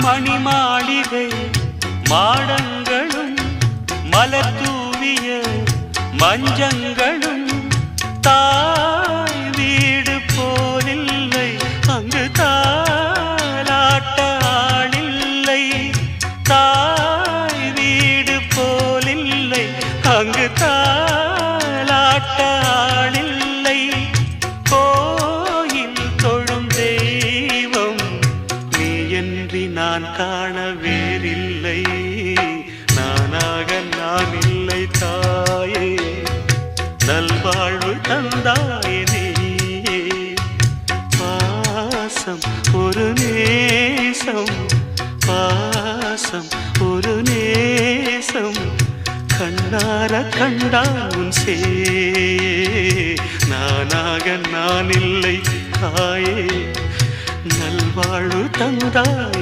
மணிமாளிகை மாடங்களும் மலர் தூவிய மஞ்சங்களும் தாய் வீடு போலில்லை, அங்கு தாலாட்ட ஆளில்லை. தாய் வீடு போலில்லை, அங்கு தாலாட்ட ஆளில்லை. கோயில் தொழும் தெய்வம் நீயன்றி நான் காண வேறில்லை. நானாக நான் இல்லை தாயே, நல்வாழ்வு தந்தாயே நீயே. பாசம் ஒரு நேசம், பாசம் ஒரு நேசம், கண்ணார கண்டான் உன் சே. நானாக நான் இல்லை தாயே, நல்வாழ்வு தந்தாயே.